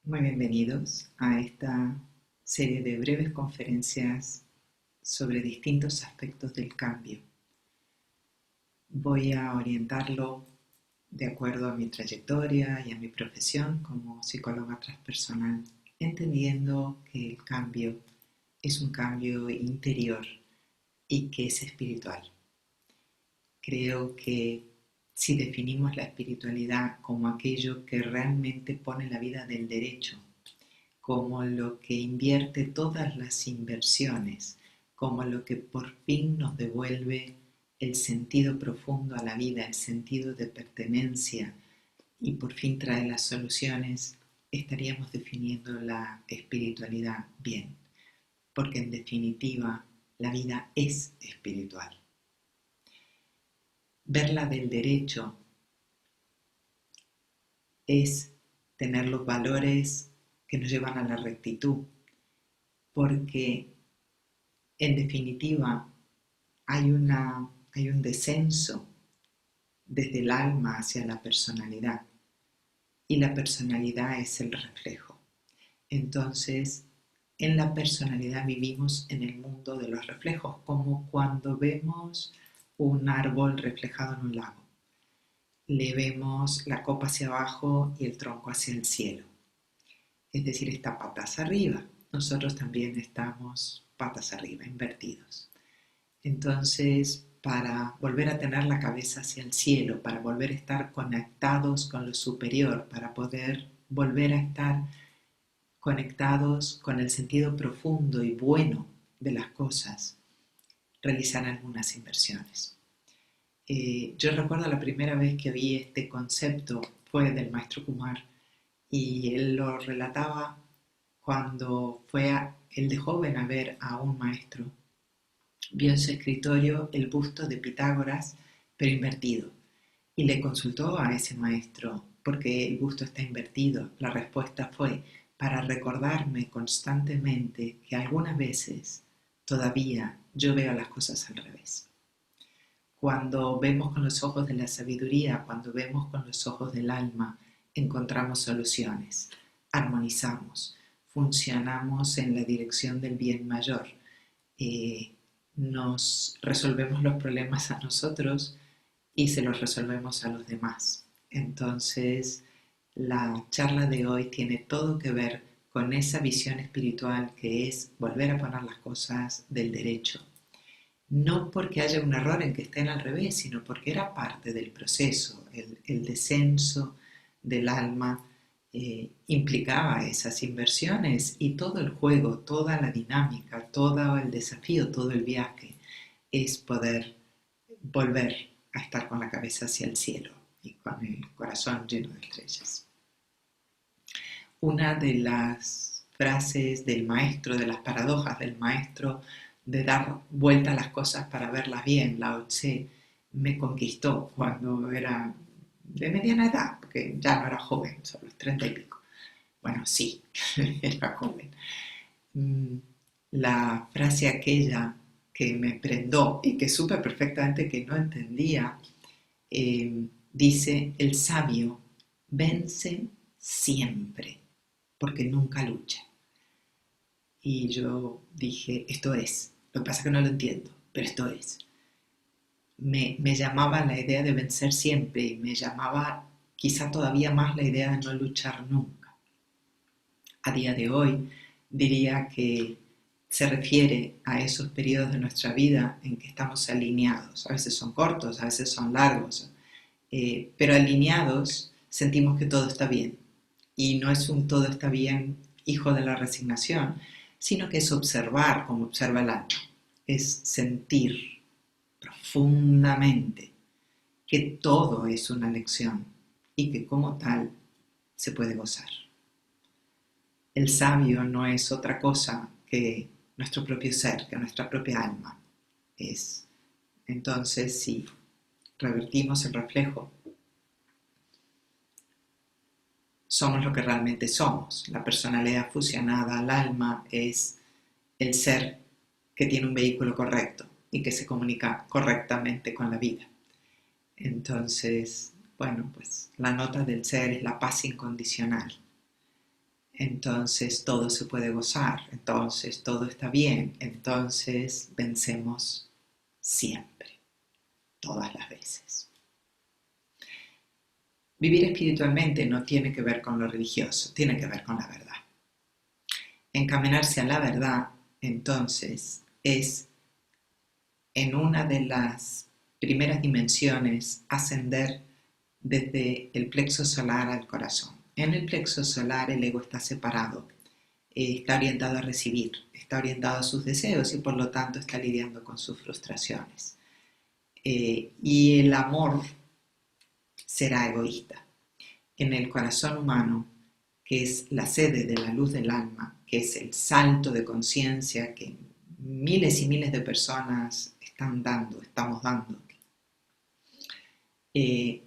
Muy bienvenidos a esta serie de breves conferencias sobre distintos aspectos del cambio. Voy a orientarlo de acuerdo a mi trayectoria y a mi profesión como psicóloga transpersonal, entendiendo que el cambio es un cambio interior y que es espiritual. Creo que si definimos la espiritualidad como aquello que realmente pone la vida del derecho, como lo que invierte todas las inversiones, como lo que por fin nos devuelve el sentido profundo a la vida, el sentido de pertenencia y por fin trae las soluciones, estaríamos definiendo la espiritualidad bien, porque en definitiva la vida es espiritual. Verla del derecho es tener los valores que nos llevan a la rectitud, porque en definitiva hay un descenso desde el alma hacia la personalidad y la personalidad es el reflejo. Entonces, en la personalidad vivimos en el mundo de los reflejos, como cuando vemos un árbol reflejado en un lago. Le vemos la copa hacia abajo y el tronco hacia el cielo. Es decir, está patas arriba. Nosotros también estamos patas arriba, invertidos. Entonces, para volver a tener la cabeza hacia el cielo, para volver a estar conectados con lo superior, para poder volver a estar conectados con el sentido profundo y bueno de las cosas, realizar algunas inversiones. Yo recuerdo la primera vez que oí este concepto fue del maestro Kumar y él lo relataba cuando él de joven a ver a un maestro. Vio en su escritorio el busto de Pitágoras, pero invertido, y le consultó a ese maestro por qué el busto está invertido. La respuesta fue: para recordarme constantemente que algunas veces todavía yo veo las cosas al revés. Cuando vemos con los ojos de la sabiduría, cuando vemos con los ojos del alma, encontramos soluciones, armonizamos, funcionamos en la dirección del bien mayor. Eh, Nos resolvemos los problemas a nosotros y se los resolvemos a los demás. Entonces, la charla de hoy tiene todo que ver con esa visión espiritual que es volver a poner las cosas del derecho. No porque haya un error en que estén al revés, sino porque era parte del proceso. El descenso del alma implicaba esas inversiones y todo el juego, toda la dinámica, todo el desafío, todo el viaje es poder volver a estar con la cabeza hacia el cielo y con el corazón lleno de estrellas. Una de las frases del maestro, de las paradojas del maestro, de dar vuelta a las cosas para verlas bien, Lao Tse, me conquistó cuando era de mediana edad, porque ya no era joven, son los 30 y pico. Bueno, sí, era joven. La frase aquella que me prendó y que supe perfectamente que no entendía, dice: el sabio vence siempre, porque nunca lucha. Y yo dije, esto es. Lo que pasa es que no lo entiendo, pero esto es. Me llamaba la idea de vencer siempre y me llamaba quizá todavía más la idea de no luchar nunca. A día de hoy diría que se refiere a esos periodos de nuestra vida en que estamos alineados. A veces son cortos, a veces son largos, pero alineados sentimos que todo está bien. Y no es un todo está bien hijo de la resignación, sino que es observar como observa el alma, es sentir profundamente que todo es una lección y que como tal se puede gozar. El sabio no es otra cosa que nuestro propio ser, que nuestra propia alma es. Entonces, si revertimos el reflejo, somos lo que realmente somos. La personalidad fusionada al alma es el ser que tiene un vehículo correcto y que se comunica correctamente con la vida. Entonces, bueno, pues la nota del ser es la paz incondicional. entonces todo se puede gozar, entonces todo está bien, entonces vencemos siempre, todas las veces. Vivir espiritualmente no tiene que ver con lo religioso, tiene que ver con la verdad. Encaminarse a la verdad, entonces, es en una de las primeras dimensiones ascender desde el plexo solar al corazón. En el plexo solar el ego está separado, está orientado a recibir, está orientado a sus deseos y por lo tanto está lidiando con sus frustraciones. Y el amor será egoísta. En el corazón humano, que es la sede de la luz del alma, que es el salto de conciencia que miles y miles de personas estamos dando,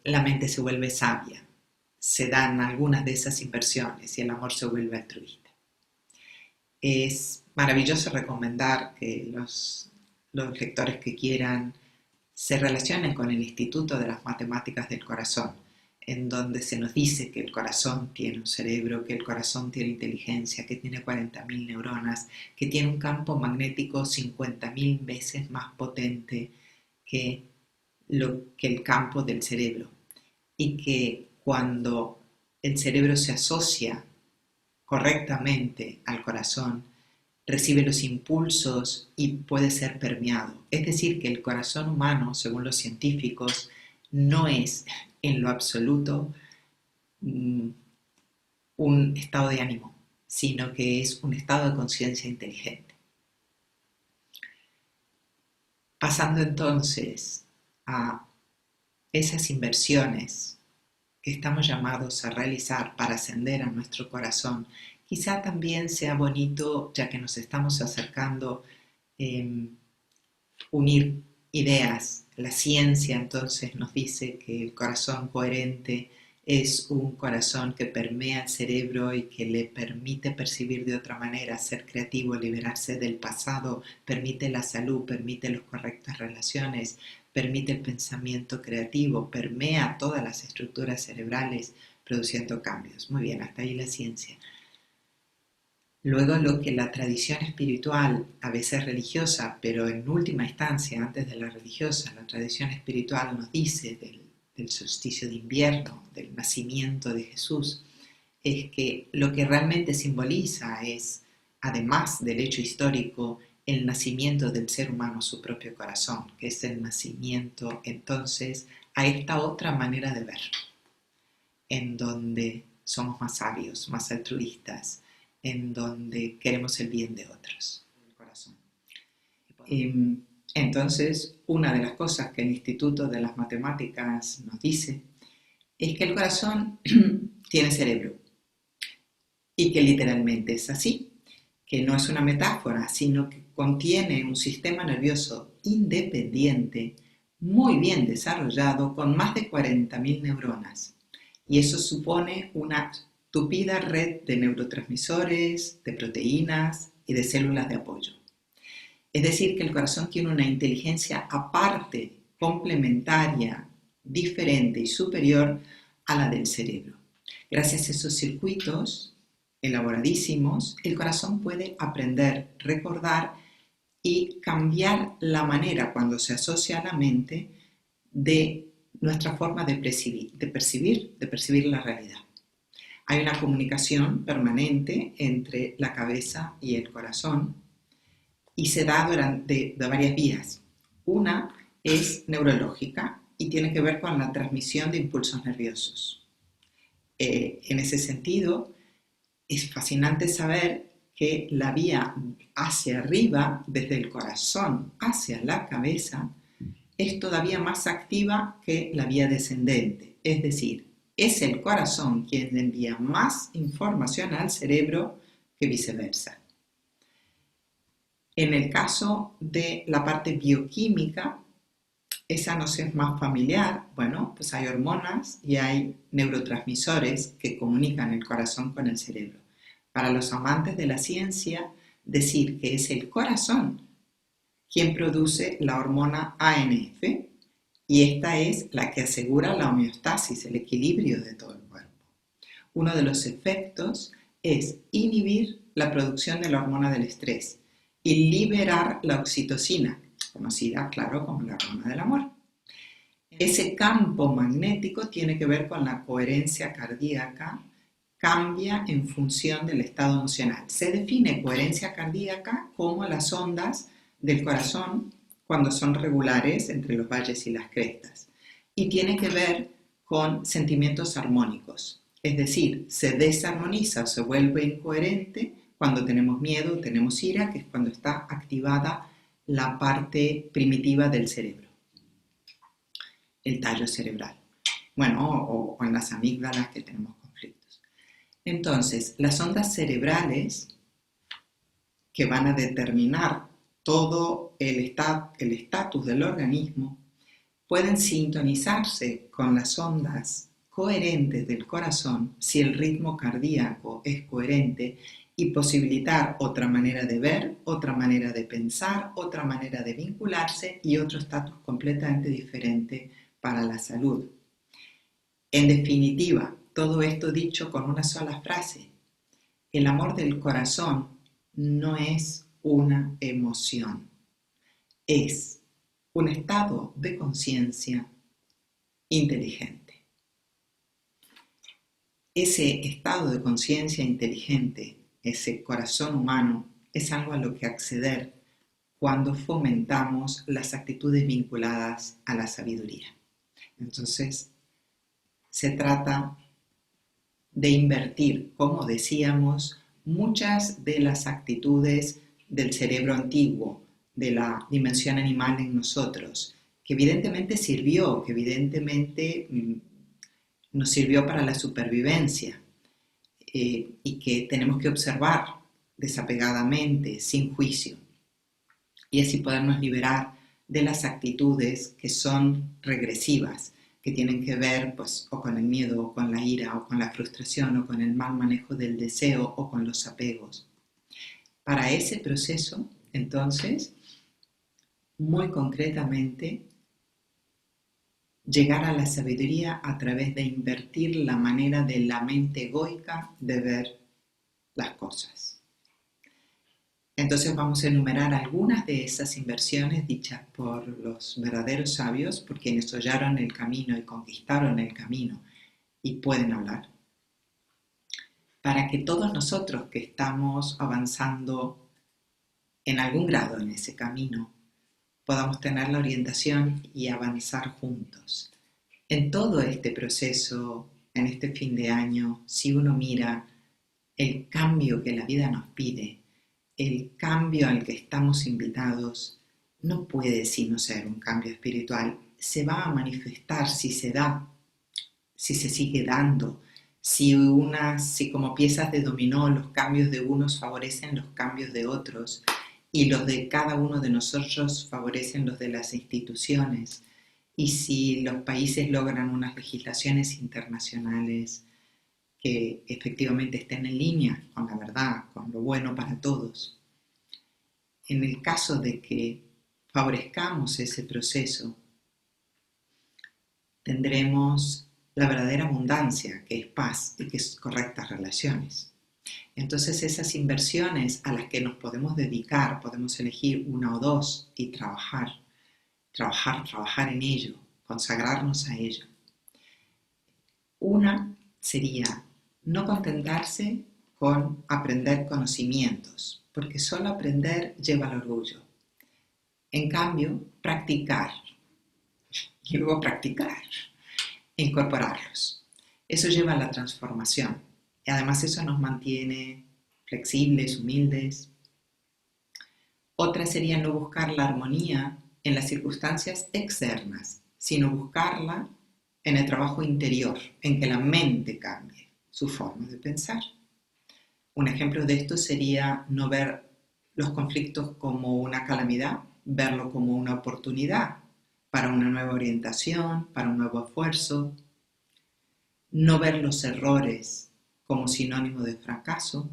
la mente se vuelve sabia, se dan algunas de esas inversiones y el amor se vuelve altruista. Es maravilloso recomendar que los lectores que quieran se relacionen con el Instituto de las Matemáticas del Corazón, en donde se nos dice que el corazón tiene un cerebro, que el corazón tiene inteligencia, que tiene 40.000 neuronas, que tiene un campo magnético 50.000 veces más potente que el campo del cerebro, y que cuando el cerebro se asocia correctamente al corazón, recibe los impulsos y puede ser permeado. Es decir, que el corazón humano, según los científicos, no es en lo absoluto un estado de ánimo, sino que es un estado de conciencia inteligente. Pasando entonces a esas inversiones que estamos llamados a realizar para ascender a nuestro corazón, quizá también sea bonito, ya que nos estamos acercando, unir ideas. La ciencia entonces nos dice que el corazón coherente es un corazón que permea el cerebro y que le permite percibir de otra manera, ser creativo, liberarse del pasado, permite la salud, permite las correctas relaciones, permite el pensamiento creativo, permea todas las estructuras cerebrales produciendo cambios. Muy bien, hasta ahí la ciencia. Luego lo que la tradición espiritual, a veces religiosa, pero en última instancia, antes de la religiosa, la tradición espiritual nos dice del solsticio de invierno, del nacimiento de Jesús, es que lo que realmente simboliza es, además del hecho histórico, el nacimiento del ser humano, su propio corazón, que es el nacimiento entonces a esta otra manera de ver, en donde somos más sabios, más altruistas, en donde queremos el bien de otros. El corazón. Entonces, una de las cosas que el Instituto de las Matemáticas nos dice es que el corazón tiene cerebro y que literalmente es así, que no es una metáfora, sino que contiene un sistema nervioso independiente muy bien desarrollado con más de 40.000 neuronas. Y eso supone una tupida red de neurotransmisores, de proteínas y de células de apoyo. Es decir, que el corazón tiene una inteligencia aparte, complementaria, diferente y superior a la del cerebro. Gracias a esos circuitos elaboradísimos, el corazón puede aprender, recordar y cambiar la manera cuando se asocia a la mente de nuestra forma de percibir la realidad. Hay una comunicación permanente entre la cabeza y el corazón y se da de varias vías. Una es neurológica y tiene que ver con la transmisión de impulsos nerviosos. En ese sentido, es fascinante saber que la vía hacia arriba, desde el corazón hacia la cabeza, es todavía más activa que la vía descendente. Es decir, es el corazón quien envía más información al cerebro que viceversa. En el caso de la parte bioquímica, esa nos es más familiar. Bueno, pues hay hormonas y hay neurotransmisores que comunican el corazón con el cerebro. Para los amantes de la ciencia, decir que es el corazón quien produce la hormona ANF y esta es la que asegura la homeostasis, el equilibrio de todo el cuerpo. Uno de los efectos es inhibir la producción de la hormona del estrés y liberar la oxitocina, conocida, claro, como la hormona del amor. Ese campo magnético tiene que ver con la coherencia cardíaca, cambia en función del estado emocional. Se define coherencia cardíaca como las ondas del corazón cuando son regulares entre los valles y las crestas. Y tiene que ver con sentimientos armónicos. Es decir, se desarmoniza o se vuelve incoherente cuando tenemos miedo o tenemos ira, que es cuando está activada la parte primitiva del cerebro, el tallo cerebral. Bueno, o en las amígdalas que tenemos conflictos. Entonces, las ondas cerebrales que van a determinar todo el estatus del organismo pueden sintonizarse con las ondas coherentes del corazón si el ritmo cardíaco es coherente y posibilitar otra manera de ver, otra manera de pensar, otra manera de vincularse y otro estatus completamente diferente para la salud. En definitiva, todo esto dicho con una sola frase: el amor del corazón no es una emoción, es un estado de conciencia inteligente. Ese estado de conciencia inteligente, ese corazón humano, es algo a lo que acceder cuando fomentamos las actitudes vinculadas a la sabiduría. Entonces, se trata de invertir, como decíamos, muchas de las actitudes del cerebro antiguo, de la dimensión animal en nosotros, que evidentemente sirvió, que evidentemente nos sirvió para la supervivencia y que tenemos que observar desapegadamente, sin juicio, y así podernos liberar de las actitudes que son regresivas, que tienen que ver pues, o con el miedo, o con la ira, o con la frustración, o con el mal manejo del deseo, o con los apegos. Para ese proceso, entonces, muy concretamente, llegar a la sabiduría a través de invertir la manera de la mente egoica de ver las cosas. Entonces vamos a enumerar algunas de esas inversiones dichas por los verdaderos sabios, por quienes hollaron el camino y conquistaron el camino y pueden hablar, para que todos nosotros que estamos avanzando en algún grado en ese camino podamos tener la orientación y avanzar juntos. En todo este proceso, en este fin de año, si uno mira el cambio que la vida nos pide, el cambio al que estamos invitados, no puede sino ser un cambio espiritual. Se va a manifestar si se da, si se sigue dando, si como piezas de dominó los cambios de unos favorecen los cambios de otros y los de cada uno de nosotros favorecen los de las instituciones, y si los países logran unas legislaciones internacionales que efectivamente estén en línea con la verdad, con lo bueno para todos. En el caso de que favorezcamos ese proceso, tendremos la verdadera abundancia, que es paz y que es correctas relaciones. Entonces esas inversiones a las que nos podemos dedicar, podemos elegir una o dos y trabajar en ello, consagrarnos a ello. Una sería no contentarse con aprender conocimientos, porque solo aprender lleva al orgullo. En cambio, practicar, y luego practicar, e incorporarlos. Eso lleva a la transformación. Y además eso nos mantiene flexibles, humildes. Otra sería no buscar la armonía en las circunstancias externas, sino buscarla en el trabajo interior, en que la mente cambie su forma de pensar. Un ejemplo de esto sería no ver los conflictos como una calamidad, verlo como una oportunidad para una nueva orientación, para un nuevo esfuerzo. No ver los errores como sinónimo de fracaso,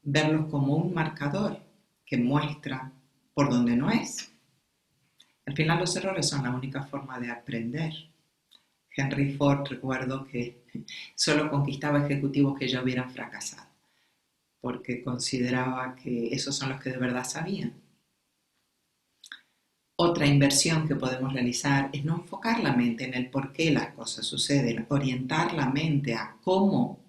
verlos como un marcador que muestra por dónde no es. Al final los errores son la única forma de aprender. Henry Ford, recuerdo que solo conquistaba ejecutivos que ya hubieran fracasado. porque consideraba que esos son los que de verdad sabían. Otra inversión que podemos realizar es no enfocar la mente en el por qué las cosas suceden, orientar la mente a cómo,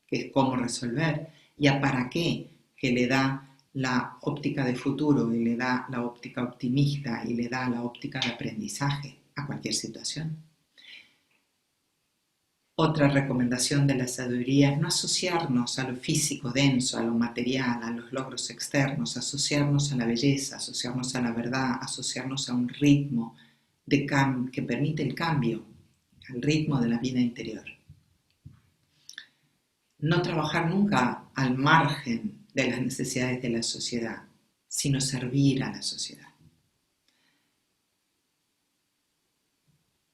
que es cómo resolver, y a para qué, que le da la óptica de futuro y le da la óptica optimista y le da la óptica de aprendizaje a cualquier situación. Otra recomendación de la sabiduría es no asociarnos a lo físico denso, a lo material, a los logros externos, asociarnos a la belleza, asociarnos a la verdad, asociarnos a un ritmo que permite el cambio, al ritmo de la vida interior. No trabajar nunca al margen de las necesidades de la sociedad, sino servir a la sociedad.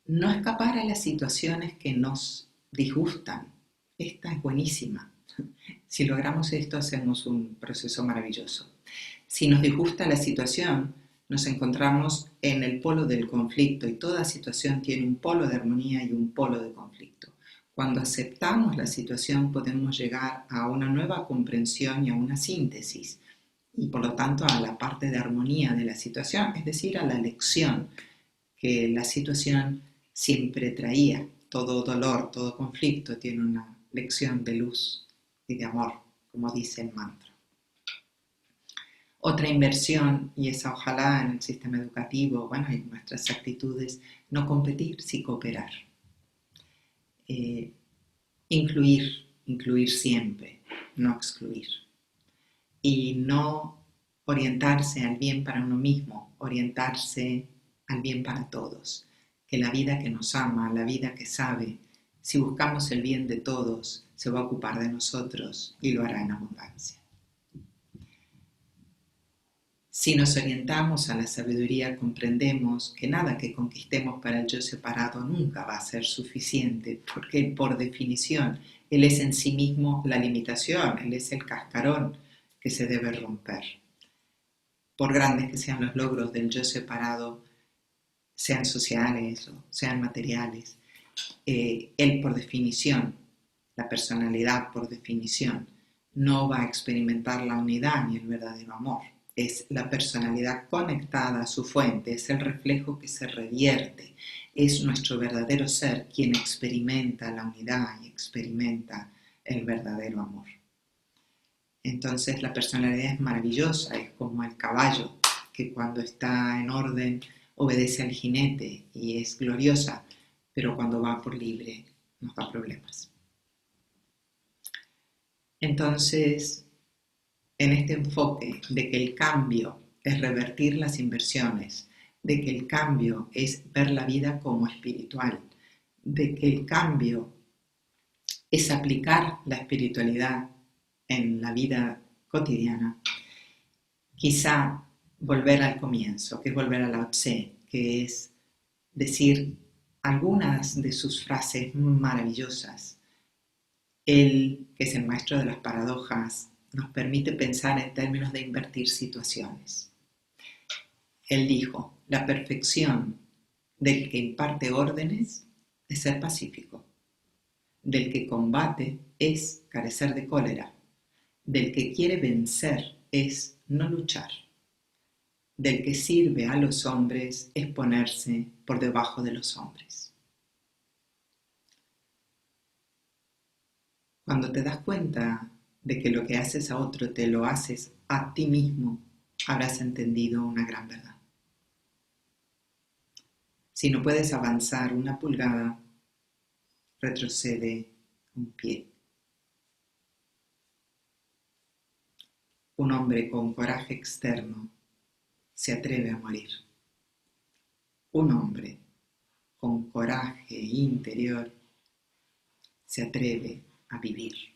No escapar a las situaciones que nos disgustan. Esta es buenísima. Si logramos esto, hacemos un proceso maravilloso. Si nos disgusta la situación, nos encontramos en el polo del conflicto y toda situación tiene un polo de armonía y un polo de conflicto. Cuando aceptamos la situación podemos llegar a una nueva comprensión y a una síntesis y por lo tanto a la parte de armonía de la situación, es decir, a la lección que la situación siempre traía. Todo dolor, todo conflicto tiene una lección de luz y de amor, como dice el mantra. Otra inversión, y esa ojalá en el sistema educativo, bueno, y nuestras actitudes, no competir, sí cooperar. Incluir siempre, no excluir. Y no orientarse al bien para uno mismo, orientarse al bien para todos. Que la vida que nos ama, la vida que sabe, si buscamos el bien de todos, se va a ocupar de nosotros y lo hará en abundancia. Si nos orientamos a la sabiduría, comprendemos que nada que conquistemos para el yo separado nunca va a ser suficiente, porque por definición, él es en sí mismo la limitación, él es el cascarón que se debe romper. Por grandes que sean los logros del yo separado, sean sociales o sean materiales, él por definición, la personalidad por definición, no va a experimentar la unidad ni el verdadero amor. Es la personalidad conectada a su fuente, es el reflejo que se revierte, es nuestro verdadero ser quien experimenta la unidad y experimenta el verdadero amor. Entonces la personalidad es maravillosa, es como el caballo que cuando está en orden obedece al jinete y es gloriosa, pero cuando va por libre nos da problemas. Entonces, en este enfoque de que el cambio es revertir las inversiones, de que el cambio es ver la vida como espiritual, de que el cambio es aplicar la espiritualidad en la vida cotidiana, quizá volver al comienzo, que es volver a Lao Tse, que es decir algunas de sus frases maravillosas. Él, que es el maestro de las paradojas, nos permite pensar en términos de invertir situaciones. Él dijo, la perfección del que imparte órdenes es ser pacífico, del que combate es carecer de cólera, del que quiere vencer es no luchar, del que sirve a los hombres es ponerse por debajo de los hombres. Cuando te das cuenta de que lo que haces a otro te lo haces a ti mismo, habrás entendido una gran verdad. Si no puedes avanzar una pulgada, retrocede un pie. Un hombre con coraje externo se atreve a morir. Un hombre con coraje interior se atreve a vivir.